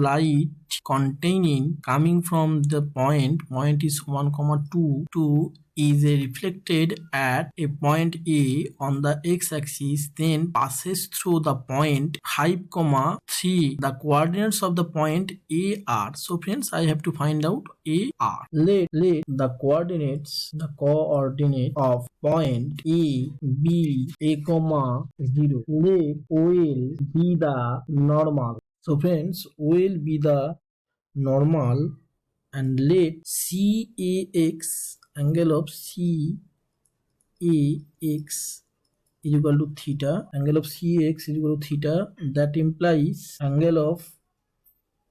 light containing coming from the point is 1, 2 is reflected at a point A on the x-axis, then passes through the point 5, 3. The coordinates of the point A are. So friends, I have to find out A are. Let the coordinates of point A be A, 0. Let OL be the normal. So friends, OL be the normal, and let CAX, angle of CAX is equal to theta. Angle of CAX is equal to theta. That implies angle of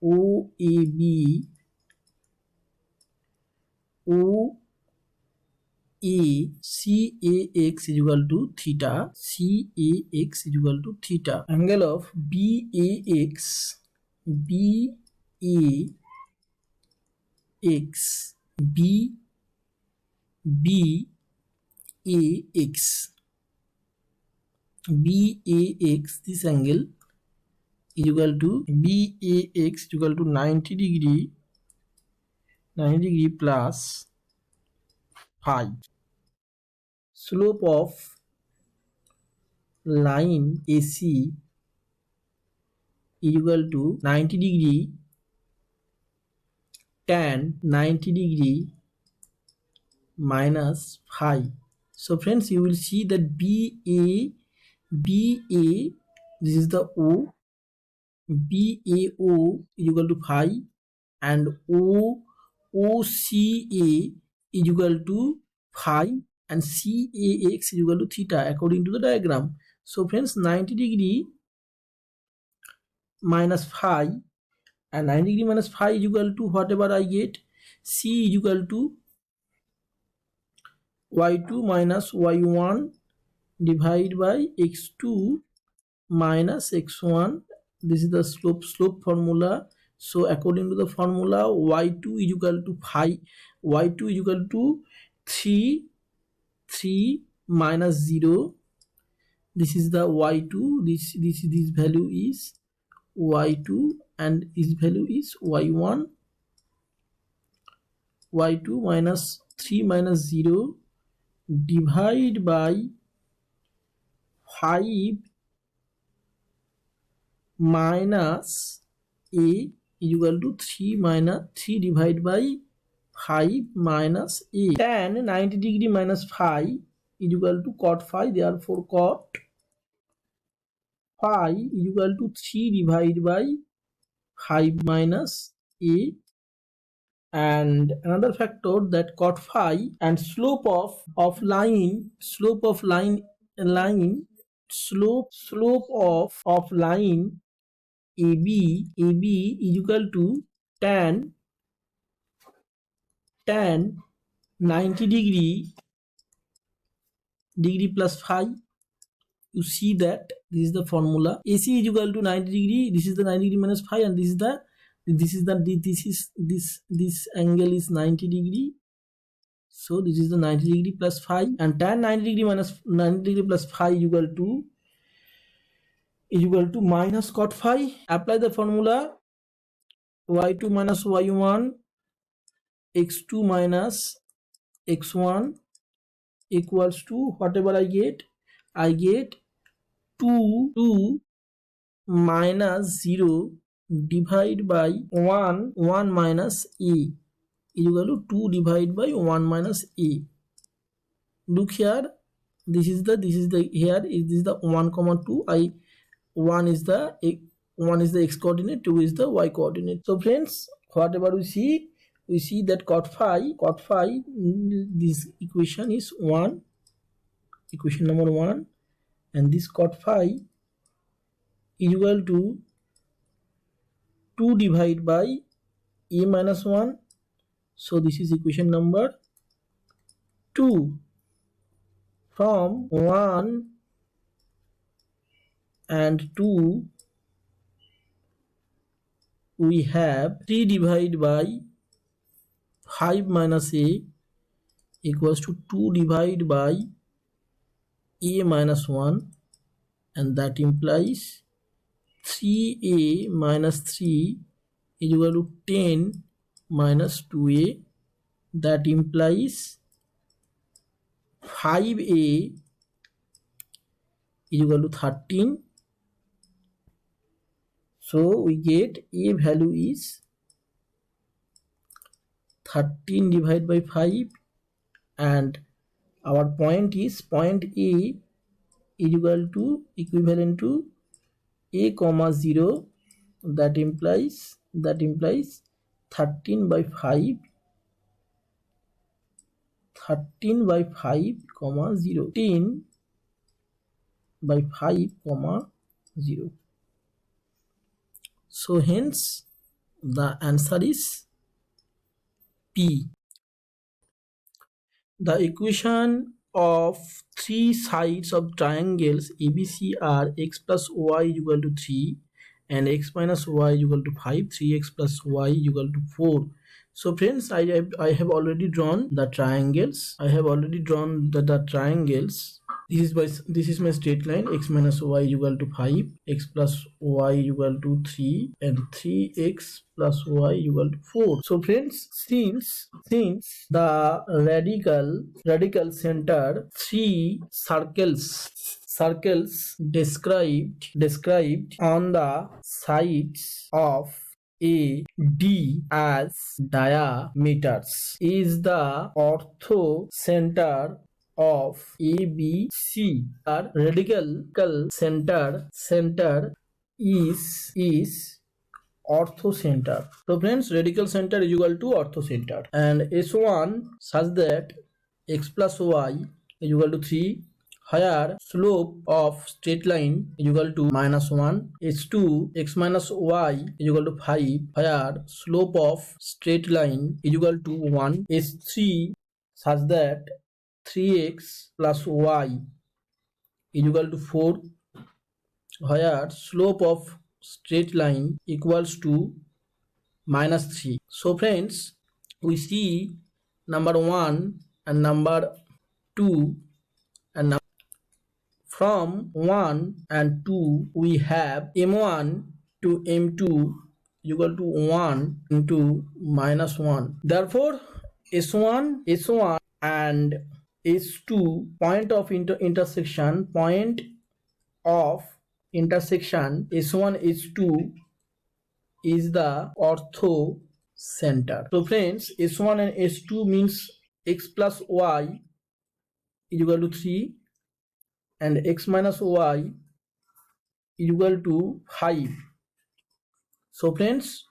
OAB CAX is equal to theta. CAX is equal to theta. Angle of BAX this angle is equal to 90 degree plus 5. Slope of line AC is equal to 90 degree tan 90 degree minus 5. So friends, you will see that BA, this is the O, BAO is equal to 5, and OCA is equal to 5, and CAX is equal to theta according to the diagram. So friends, 90 degree minus 5, and 90 degree minus 5 is equal to whatever I get. C is equal to y2 minus y1 divided by x2 minus x1. This is the slope formula. So according to the formula, y2 is equal to 5, y2 is equal to 3 minus 0. This is the y2, this value is y2, and this value is y1. y2 minus 3 minus 0 divided by 5 minus A is equal to 3 divided by 5 minus A. Tan 90 degree minus 5 is equal to cot phi. Therefore cot phi is equal to 3 divided by 5 minus A. And another factor, that cot phi and slope of line AB is equal to tan 90 degree plus 5. You see that this is the formula. AC is equal to 90 degree. This is the 90 degree minus 5, and this angle is 90 degree. So this is the 90 degree plus 5, and tan 90 degree minus 90 degree plus 5 is equal to minus cot phi. Apply the formula. y2 minus y1 x2 minus x1 equals to whatever I get 2 minus 0 divided by 1 minus A is equal to 2 divided by 1 minus A. Look here, this is the 1, 2. 1 is the x coordinate, 2 is the y coordinate. So friends, whatever we see that cot phi, this equation is 1, equation number 1, and this cot phi is equal to 2 divided by A minus 1. So this is equation number 2. From 1 and 2 we have 3 divided by 5 minus A equals to 2 divided by A minus 1, and that implies 3A minus 3 is equal to 10 minus 2a, that implies 5a is equal to 13. So we get a value is 13 divided by 5, and our point is point A is equal to equivalent to a comma 0, that implies 13 by 5 comma 0, 13 by 5 comma 0. So hence the answer is P. The equation of three sides of triangles ABC are x plus y is equal to 3 and x minus y is equal to 5, 3x plus y is equal to 4. So friends, I have already drawn the triangles. The triangles. This is my straight line. X minus y is equal to 5, x plus y is equal to 3, and 3x plus y is equal to 4. So friends, since the radical center three circles described on the sides of A D as diameters is the orthocenter of ABC. Our radical center is orthocenter. So friends, radical center is equal to orthocenter, and S1 such that x plus y is equal to 3, higher slope of straight line is equal to -1. S2 x minus y is equal to 5, higher slope of straight line is equal to 1. S3 such that 3x plus y is equal to 4, where slope of straight line equals to -3. So friends, we see number 1 and number 2, and from 1 and 2 we have m1 to m2 equal to 1 into -1. Therefore S1 and S2 point of intersection S1 S2 is the ortho center. So friends, S1 and S2 means x plus y is equal to 3 and x minus y is equal to 5. So friends,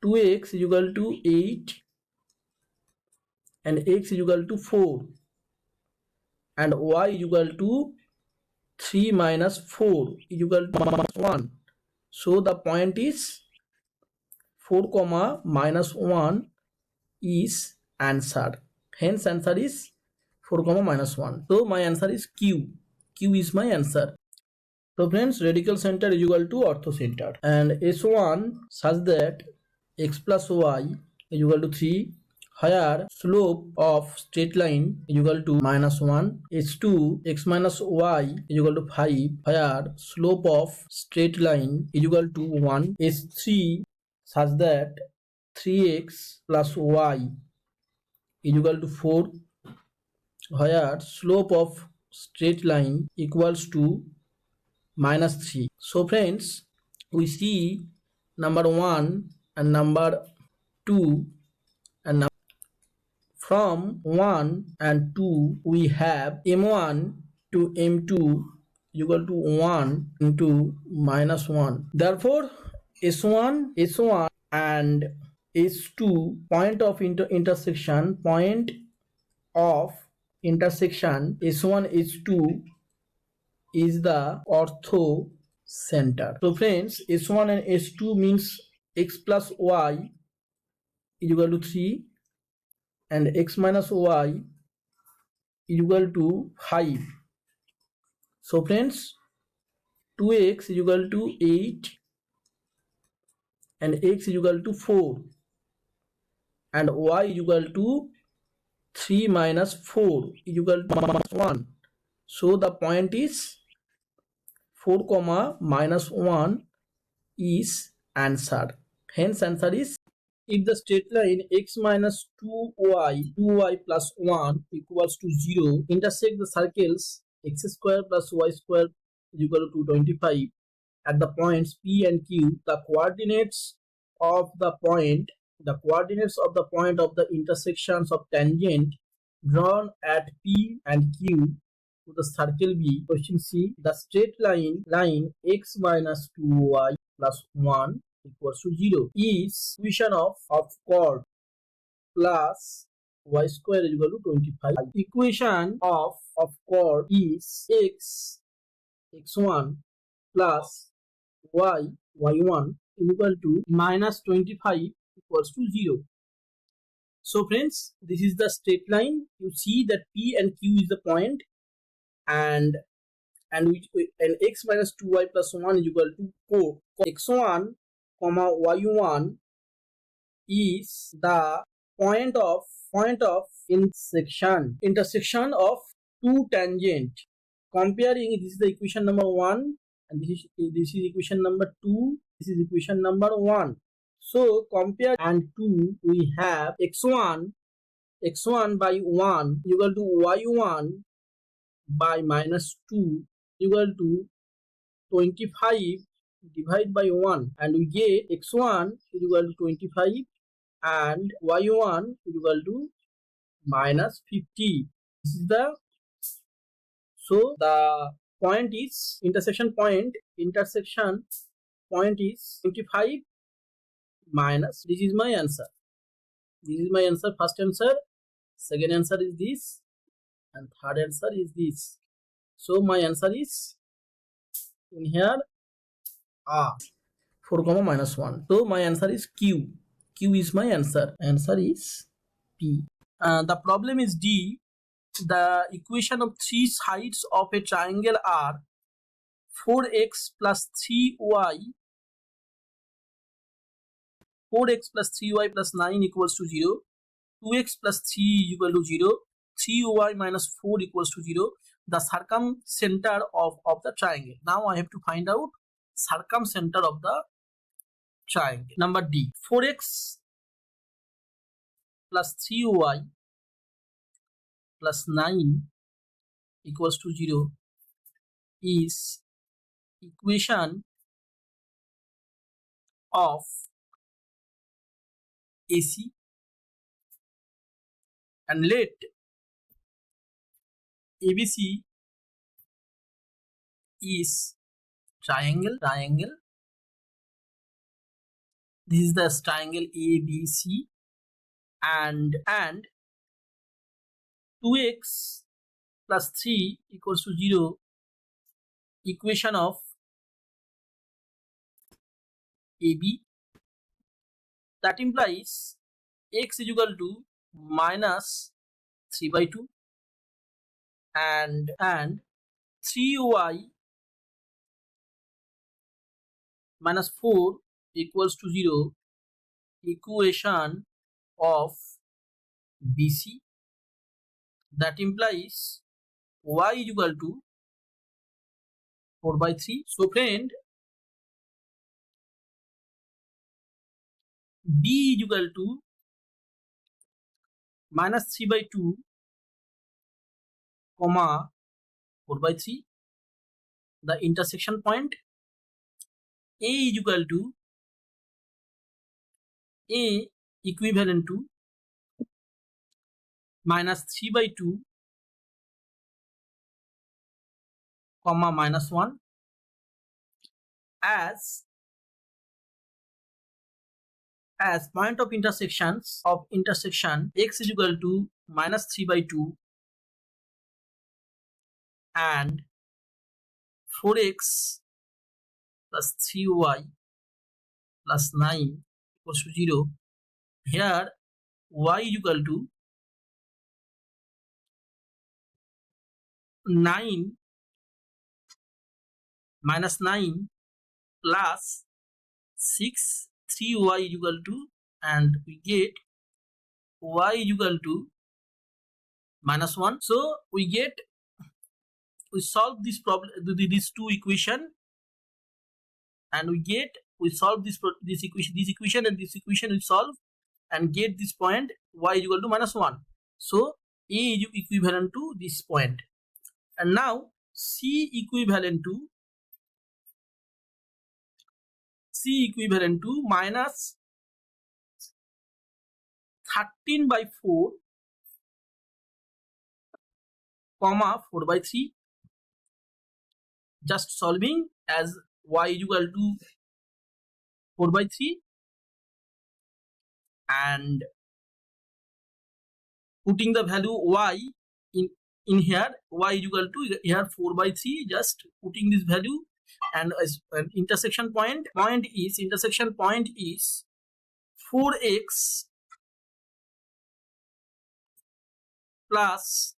2x is equal to 8 and x is equal to 4 and y is equal to 3 minus 4 is equal to -1. So the point is 4 comma -1 is answer. Hence answer is 4 comma -1. So my answer is Q. Q is my answer. So friends, radical center is equal to orthocenter, and S1 such that x plus y is equal to 3, higher slope of straight line is equal to -1. S2 x minus y is equal to 5, higher slope of straight line is equal to 1. S3 such that 3x plus y is equal to 4, where slope of straight line equals to -3. So friends, we see number 1 and number 2, and from 1 and 2 we have m1 to m2 equal to 1 into -1. Therefore S1 and S2 point of intersection S1 S2 is the ortho center. So friends, S1 and S2 means x plus y is equal to 3 and x minus y is equal to 5. So friends, 2x is equal to 8 and x is equal to 4 and y is equal to 3 minus 4 is equal to -1. So the point is 4 comma -1 is answer. Hence answer is, if the straight line x minus 2y plus 1 equals to 0 intersect the circles x square plus y square is equal to 25 at the points P and Q, the coordinates of the point of the intersections of tangent drawn at P and Q to the circle B. Question C. The straight line x minus 2y plus 1 equals to 0 is equation of chord plus y square is equal to 25. Equation of chord is x1 plus y1 is equal to minus 25 equals to 0. So friends, this is the straight line. You see that P and Q is the point, and x minus 2y plus 1 is equal to 4. x1 comma y1 is the point of intersection of two tangent. Comparing, this is the equation number 1 and this is equation number 2, this is equation number 1. So compare and 2, we have x1 by 1 equal to y1 by minus 2 equal to 25 divided by 1, and we get x1 is equal to 25 and y1 is equal to minus 50. This is the, so the point is intersection point is 25 minus, this is my answer. First answer, second answer is this, and third answer is this. So my answer is in here 4 comma minus 1. So my answer is Q is my answer. Answer is P. The problem is D. The equation of three sides of a triangle are 4x plus 3y plus 9 equals to 0, 2x plus 3 equal to 0, 3y minus 4 equals to 0, the circumcenter of the triangle. Now I have to find out circumcenter of the triangle. Number D. 4x plus 3y plus 9 equals to 0 is equation of AC, and let ABC is triangle. This is the triangle ABC, and 2x plus 3 equals to 0 equation of AB. That implies x is equal to minus 3 by 2 and 3y minus 4 equals to 0 equation of BC. That implies y is equal to 4 by 3. So friend, B is equal to minus 3 by 2 comma 4 by 3. The intersection point A is equal to A equivalent to minus 3 by 2 comma minus 1, as point of intersection x is equal to minus 3 by 2 and 4x plus 3y plus 9 equals to 0. Here y is equal to 9 minus 9 plus 6, 3y is equal to, and we get y is equal to minus 1. So we solve this problem, these two equation, and we get we solve this equation and this equation we solve and get this point y is equal to -1. So A is equivalent to this point. And now C equivalent to minus 13/4 comma 4/3. Just solving as y is equal to 4/3 and putting the value y in here, y is equal to here 4/3, just putting this value, and as an intersection point is 4x plus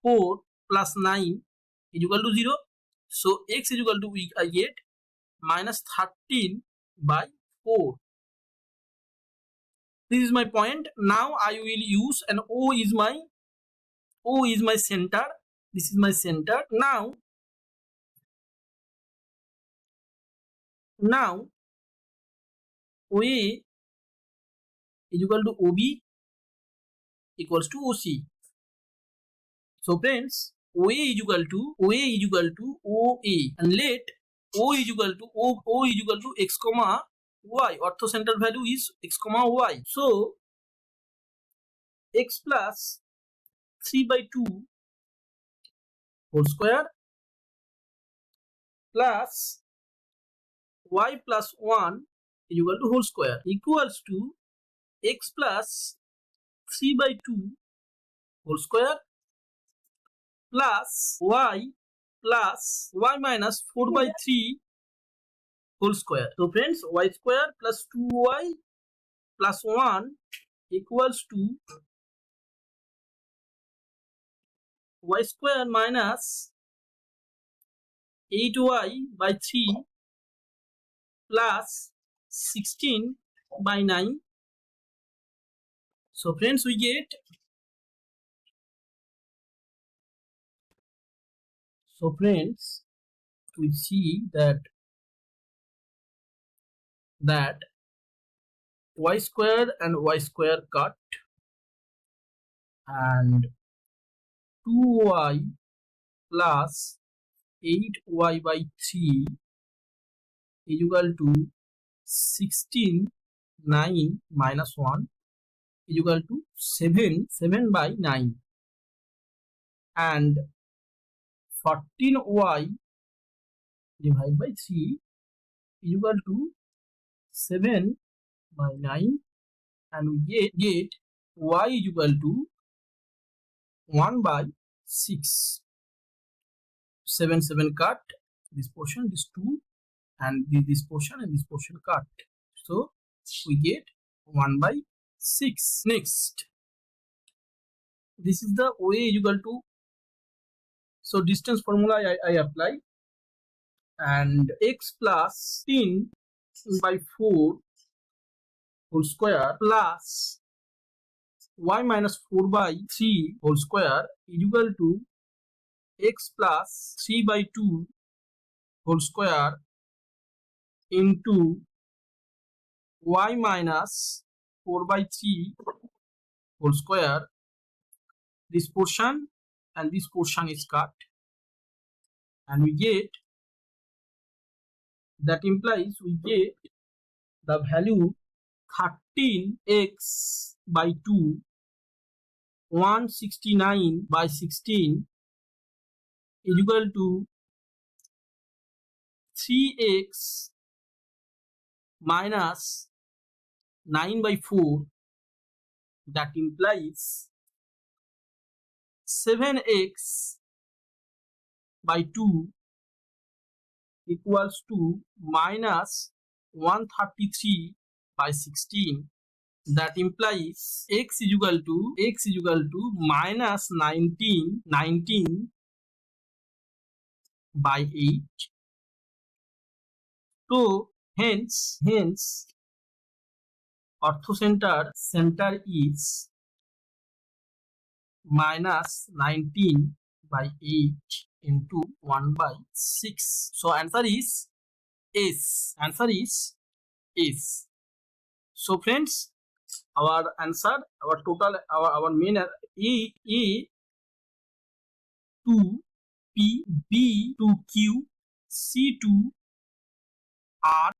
4 plus 9 is equal to 0. So x is equal to, I get minus 13/4. This is my point. Now I will use, and O is my center. This is my center. Now OA is equal to OB equals to OC. So friends, OA is equal to OA, and let O is equal to x comma y. Orthocenter value is x comma y. So x plus 3/2 whole square plus y plus 1 is equal to whole square equals to x plus 3/2 whole square plus y minus 4/3 whole square. So friends, y square plus 2y plus 1 equals to y square minus 8y/3 plus 16/9. So friends, we get, so friends, we see that y square and y square cut, and 2y plus 8y/3 is equal to 16/9 minus 1 is equal to 7/9, and 14y divided by 3 is equal to 7/9, and we get y is equal to 1/6. 7 cut, this portion, this 2, and this portion and this portion cut. So we get 1/6. Next, this is the OA is equal to, so distance formula I apply, and x plus 10/4 whole square plus y minus 4/3 whole square is equal to x plus 3/2 whole square into y minus 4/3 whole square. This portion and this portion is cut, and we get, that implies we get the value 13x/2 169/16 is equal to 3x minus 9/4. That implies 7x/2 equals to minus 133/16. That implies x is equal to minus 19/8. So hence orthocenter center is minus 19/8. into 1 by 6. So answer is S. Answer is S. So friends, our answer, our total, our main A to P, B to Q, C to R,